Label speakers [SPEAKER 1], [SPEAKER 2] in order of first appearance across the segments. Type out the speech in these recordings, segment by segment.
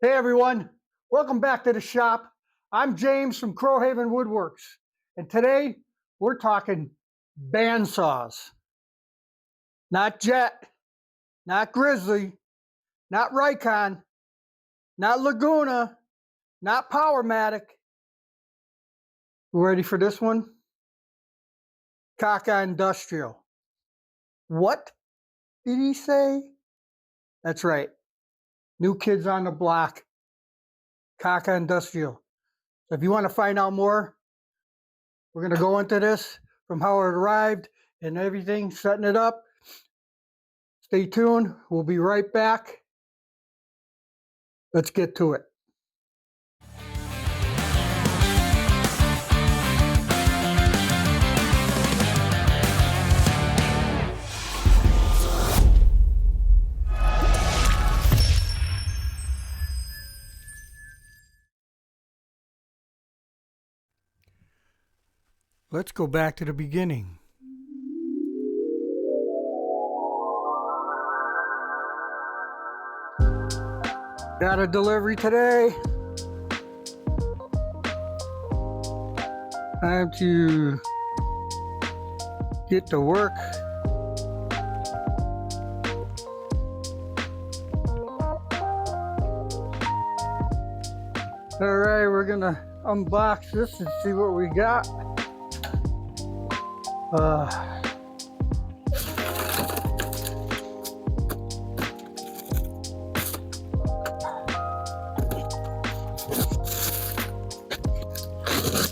[SPEAKER 1] Hey everyone, welcome back to the shop. I'm James from Crowhaven Woodworks, and today we're talking bandsaws. Not Jet, not Grizzly, not Rikon, not Laguna, not Powermatic. Ready for this one? KAKA Industrial. What did he say? That's right. New kids on the block. KAKA Industrial. So if you want to find out more, we're going to go into this from how it arrived and everything, setting it up. Stay tuned. We'll be right back. Let's get to it. Let's go back to the beginning. Got a delivery today. Time to get to work. All right, we're gonna unbox this and see what we got.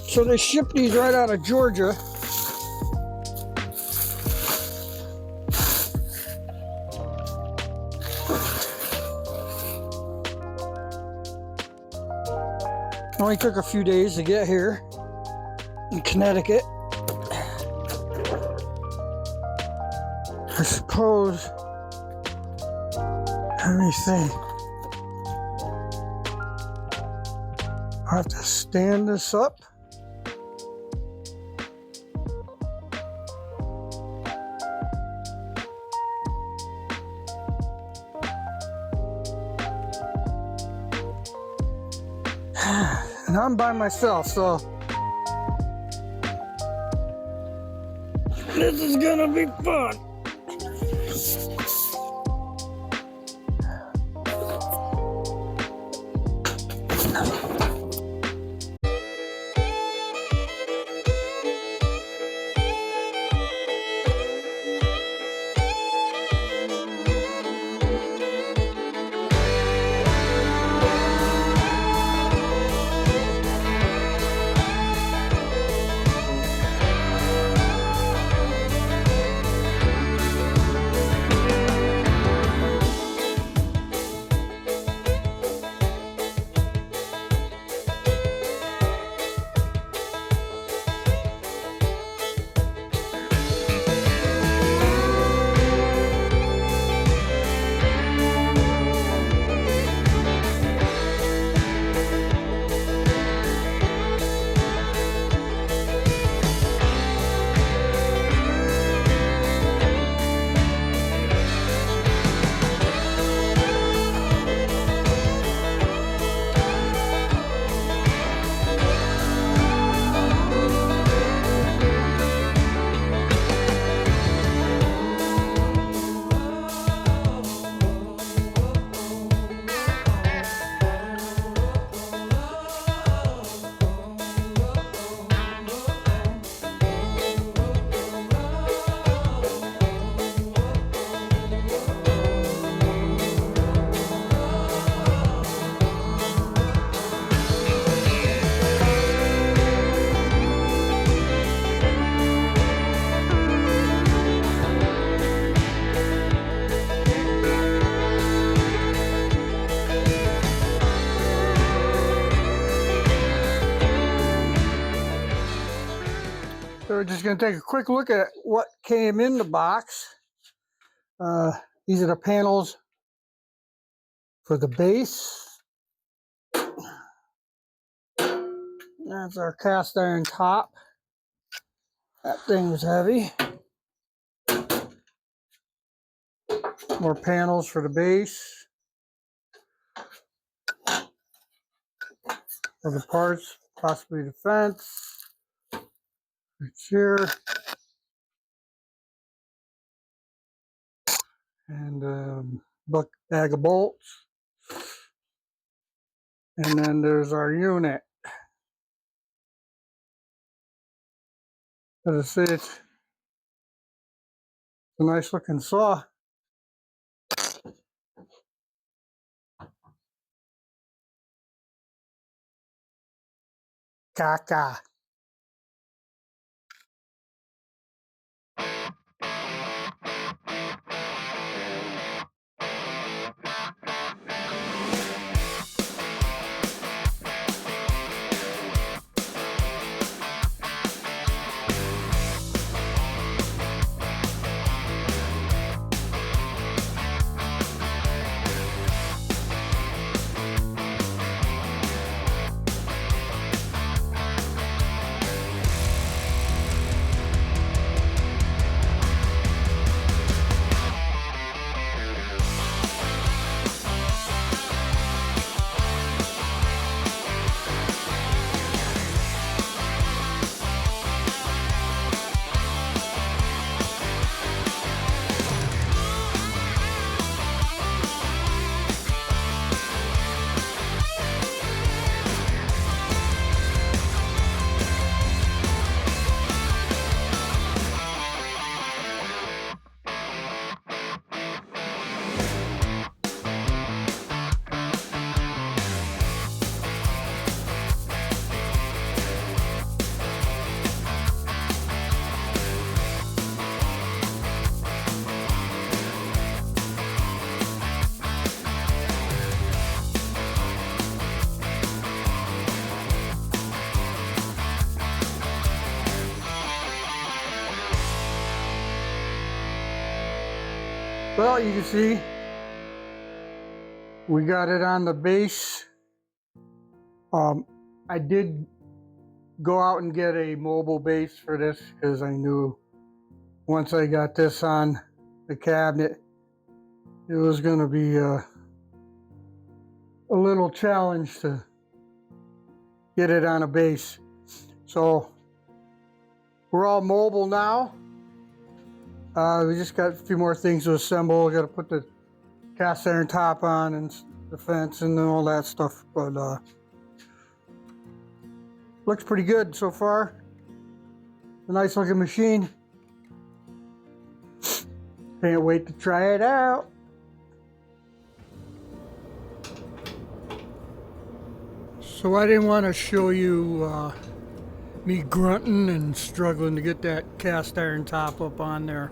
[SPEAKER 1] So they ship these right out of Georgia. Only took a few days to get here in Connecticut. I suppose, let me see. I have to stand this up. And I'm by myself, so this is gonna be fun. So we're just going to take a quick look at what came in the box. These are the panels for the base. That's our cast iron top. That thing was heavy. More panels for the base. Other parts, possibly the fence. It's here. And bag of bolts. And then there's our unit. As I say, it's a nice looking saw. KAKA. Well, you can see we got it on the base. I did go out and get a mobile base for this because I knew once I got this on the cabinet, it was going to be a little challenge to get it on a base. So we're all mobile now. We just got a few more things to assemble. Got to put the cast iron top on and the fence and all that stuff. But looks pretty good so far. A nice looking machine. Can't wait to try it out. So I didn't want to show you me grunting and struggling to get that cast iron top up on there.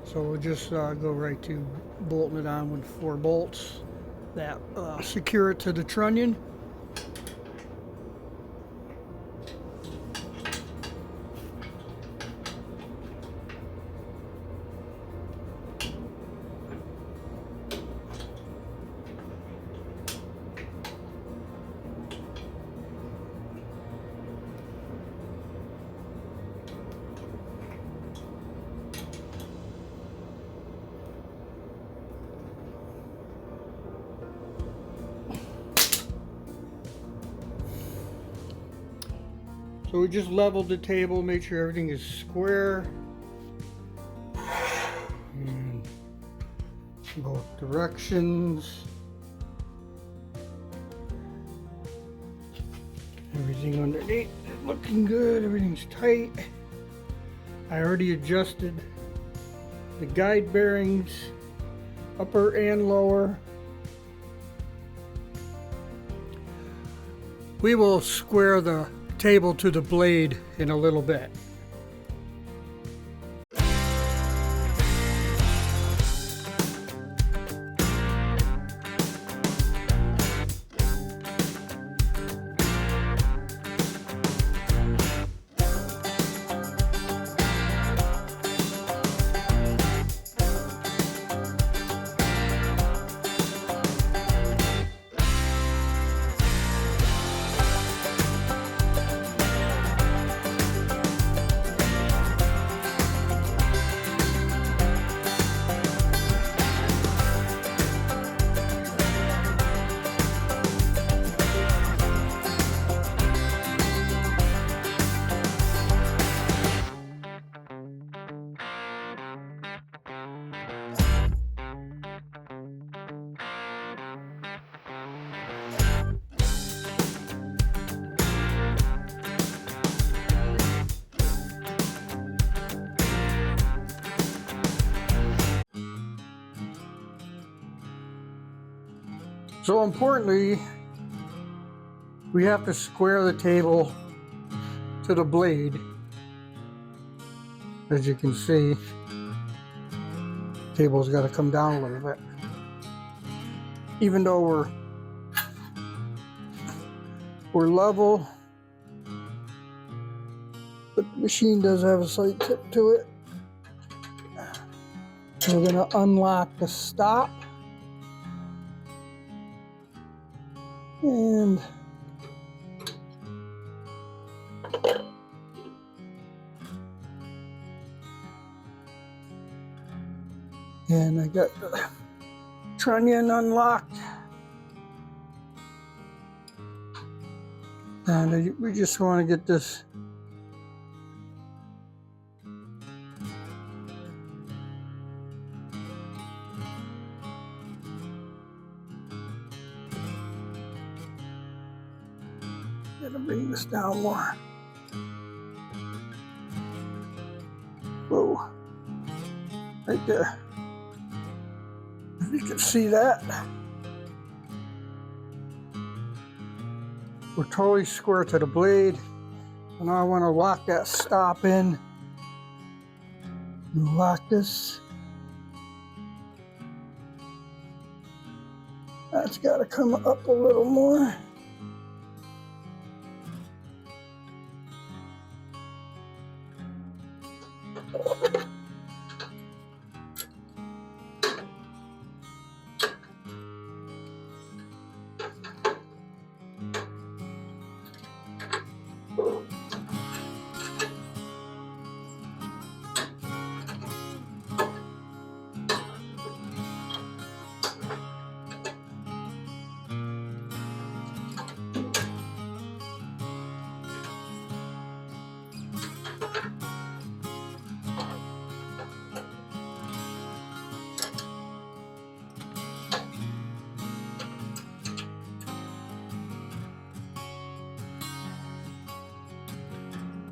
[SPEAKER 1] So we'll just go right to bolting it on with 4 bolts that secure it to the trunnion. So we just leveled the table, made sure everything is square. And both directions. Everything underneath is looking good, everything's tight. I already adjusted the guide bearings, upper and lower. We will square the table to the blade in a little bit. So importantly, we have to square the table to the blade. As you can see, the table's got to come down a little bit. Even though we're level, but the machine does have a slight tip to it. So we're going to unlock the stop. And I got the trunnion unlocked. And we just want to get this gotta bring this down more. Whoa, right there. If you can see that. We're totally square to the blade. And now I want to lock that stop in. Lock this. That's got to come up a little more.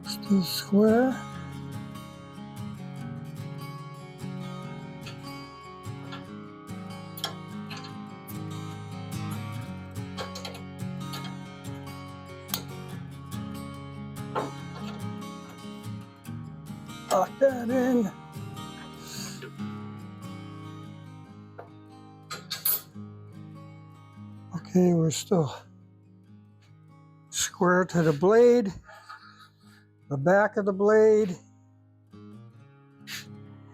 [SPEAKER 1] Still square. Lock that in. Okay, we're still square to the blade. The back of the blade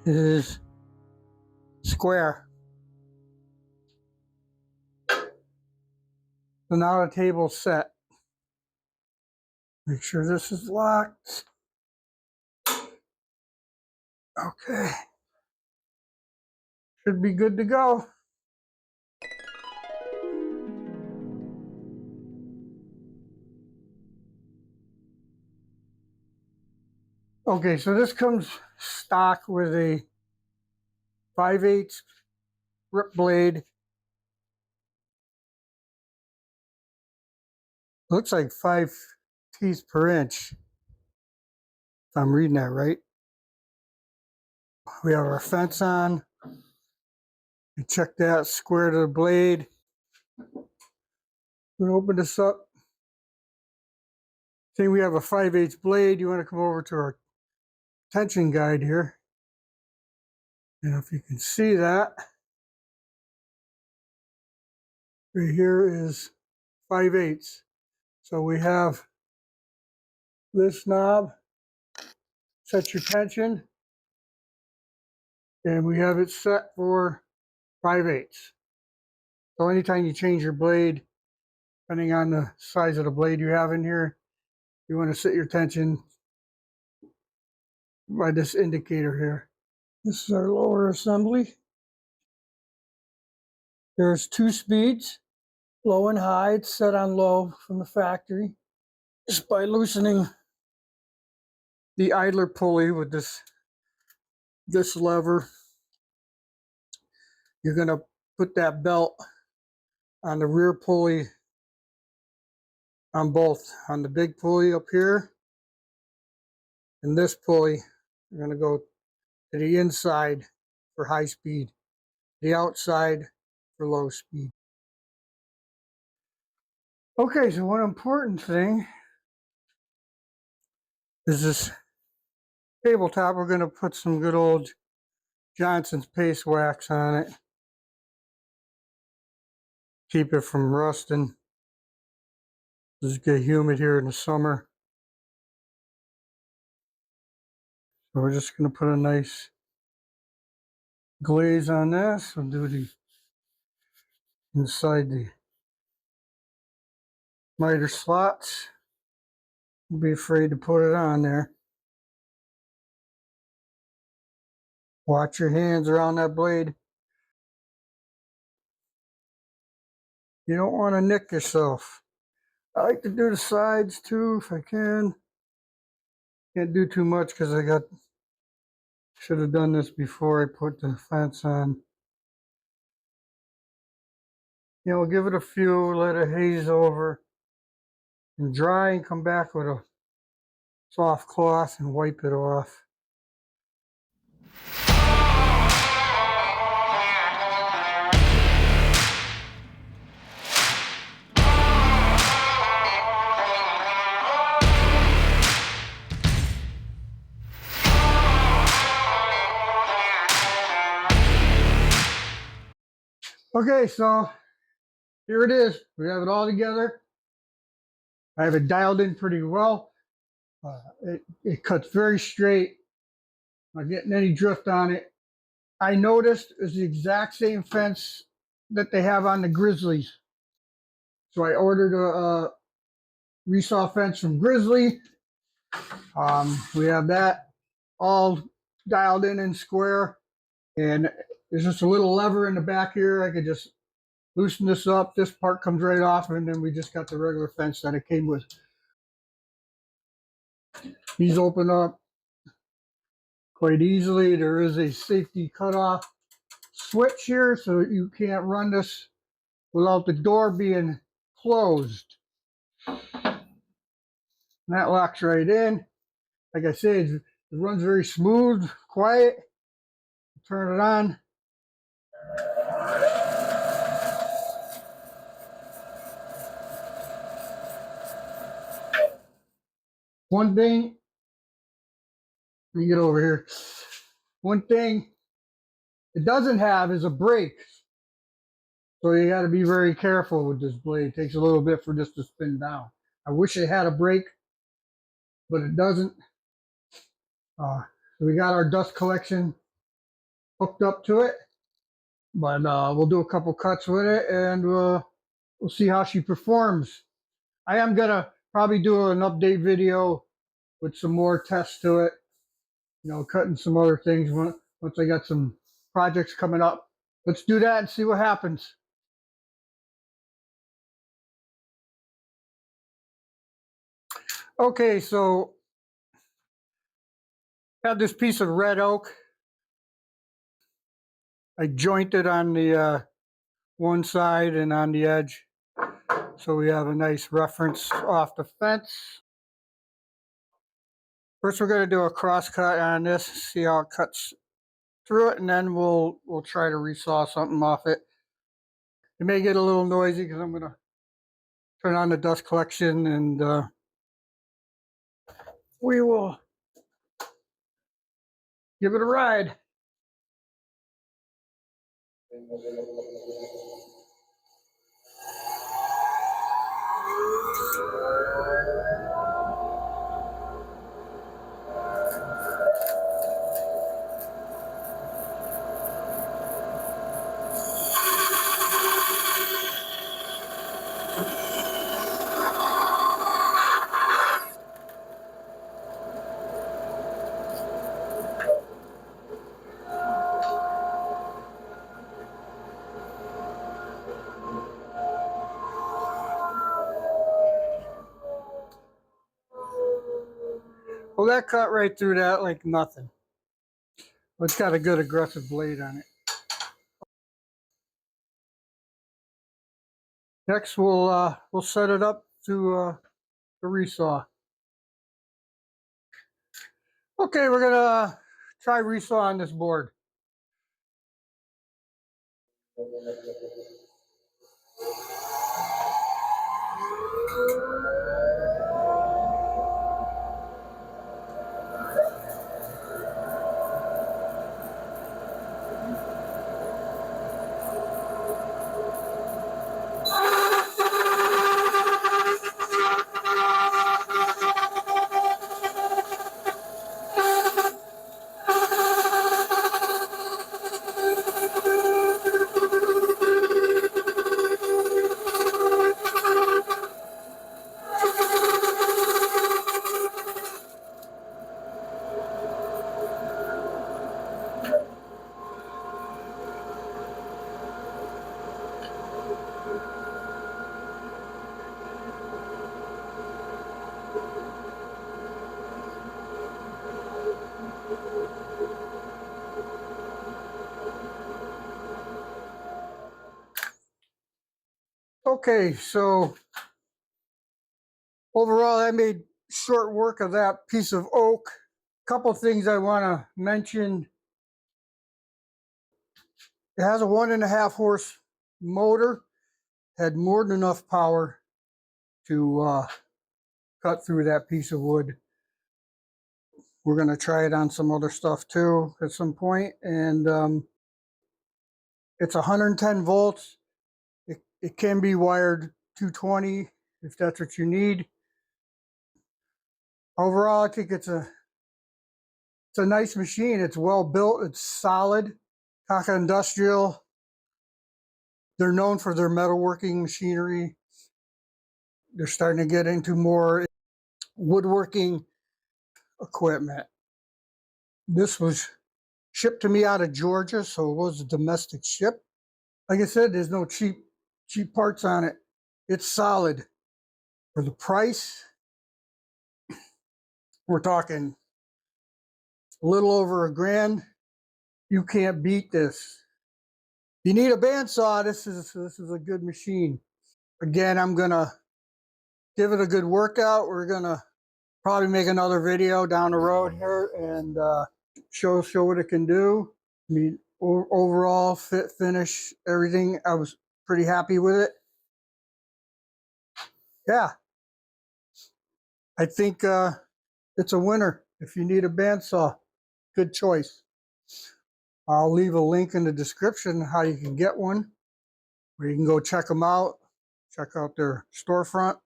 [SPEAKER 1] is square. So now the table's set. Make sure this is locked. Okay. Should be good to go. Okay, so this comes stock with a 5/8 rip blade. Looks like 5 teeth per inch, if I'm reading that right. We have our fence on. We check that square to the blade. We're gonna open this up. See, we have a 5/8 blade. You want to come over to our tension guide here. And if you can see that, right here is 5/8. So we have this knob, set your tension, and we have it set for 5/8. So anytime you change your blade, depending on the size of the blade you have in here, you want to set your tension by this indicator here. This is our lower assembly. There's 2 speeds, low and high. It's set on low from the factory. Just by loosening the idler pulley with this lever, you're going to put that belt on the rear pulley on both, on the big pulley up here and this pulley. You're going to go to the inside for high speed, the outside for low speed. Okay, so one important thing is this tabletop. We're going to put some good old Johnson's paste wax on it. Keep it from rusting. It's get humid here in the summer. So we're just going to put a nice glaze on this. We'll do the inside the miter slots. Don't be afraid to put it on there. Watch your hands around that blade. You don't want to nick yourself. I like to do the sides too if I can. Can't do too much because should have done this before I put the fence on. You know, give it a few, let it haze over and dry, and come back with a soft cloth and wipe it off. Okay, so here it is. We have it all together. I have it dialed in pretty well. It cuts very straight. Not getting any drift on it. I noticed it's the exact same fence that they have on the Grizzlies. So I ordered a resaw fence from Grizzly. We have that all dialed in square. And there's just a little lever in the back here. I could just loosen this up. This part comes right off, and then we just got the regular fence that it came with. These open up quite easily. There is a safety cutoff switch here, so you can't run this without the door being closed. And that locks right in. Like I said, it runs very smooth, quiet. Turn it on. One thing, let me get over here. One thing it doesn't have is a brake. So you got to be very careful with this blade. It takes a little bit for this to spin down. I wish it had a brake, but it doesn't. So we got our dust collection hooked up to it, but we'll do a couple cuts with it, and we'll see how she performs. I am gonna probably do an update video with some more tests to it, you know, cutting some other things once I got some projects coming up. Let's do that and see what happens. Okay, so I have this piece of red oak. I jointed on the one side and on the edge, so we have a nice reference off the fence. First, we're going to do a cross cut on this, see how it cuts through it, and then we'll try to resaw something off it. It may get a little noisy because I'm going to turn on the dust collection, and we will give it a ride. Well, that cut right through that like nothing. It's got a good aggressive blade on it. Next, we'll set it up to the resaw. Okay, we're gonna try resaw on this board. Okay, so overall I made short work of that piece of oak. Couple things I want to mention. It has a 1.5 horse motor, had more than enough power to cut through that piece of wood. We're going to try it on some other stuff too at some point. And it's 110 volts. It can be wired 220 if that's what you need. Overall, I think it's a nice machine. It's well built. It's solid. KAKA Industrial. They're known for their metalworking machinery. They're starting to get into more woodworking equipment. This was shipped to me out of Georgia, so it was a domestic ship. Like I said, there's no cheap parts on it. It's solid. For the price, we're talking a little over $1,000. You can't beat this. You need a bandsaw. This is a good machine. Again, I'm gonna give it a good workout. We're gonna probably make another video down the road here and show what it can do. I mean, overall fit, finish, everything. I was pretty happy with it. Yeah, I think it's a winner. If you need a bandsaw, good choice. I'll leave a link in the description how you can get one, where you can go check them out. Check out their storefront.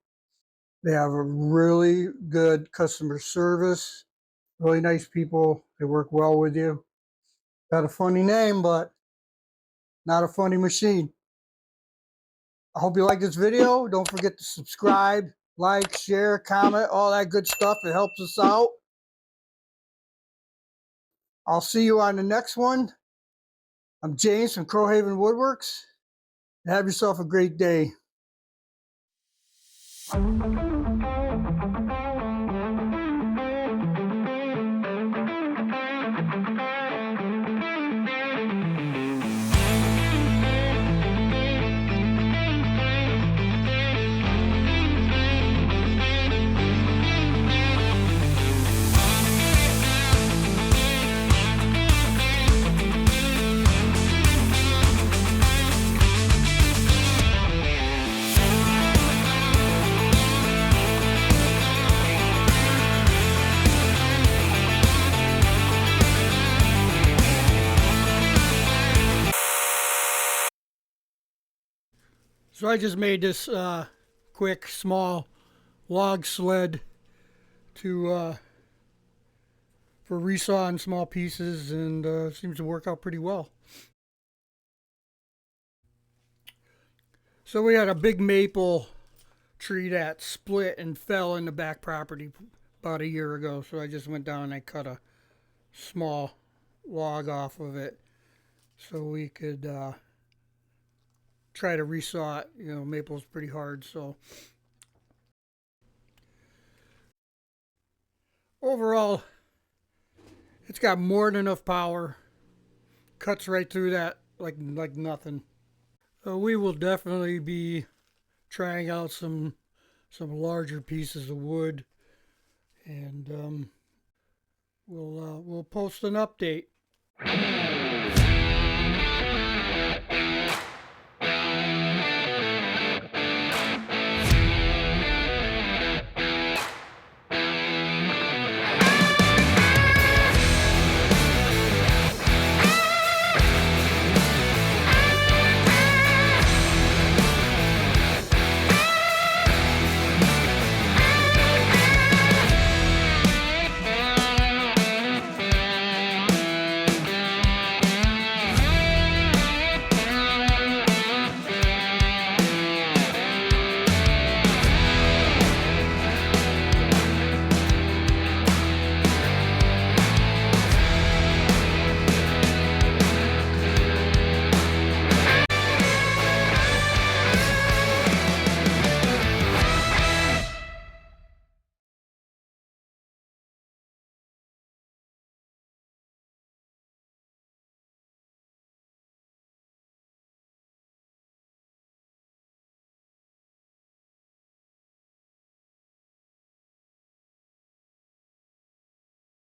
[SPEAKER 1] They have a really good customer service. Really nice people. They work well with you. Got a funny name, but not a funny machine. I hope you like this video. Don't forget to subscribe, like, share, comment, all that good stuff. It helps us out. I'll see you on the next one. I'm James from Crowhaven Woodworks. Have yourself a great day. So I just made this quick, small log sled to for resawing small pieces, and seems to work out pretty well. So we had a big maple tree that split and fell in the back property about a year ago. So I just went down and I cut a small log off of it so we could try to resaw it. You know, maple's pretty hard, so overall it's got more than enough power. Cuts right through that like nothing. So we will definitely be trying out some larger pieces of wood, and we'll post an update.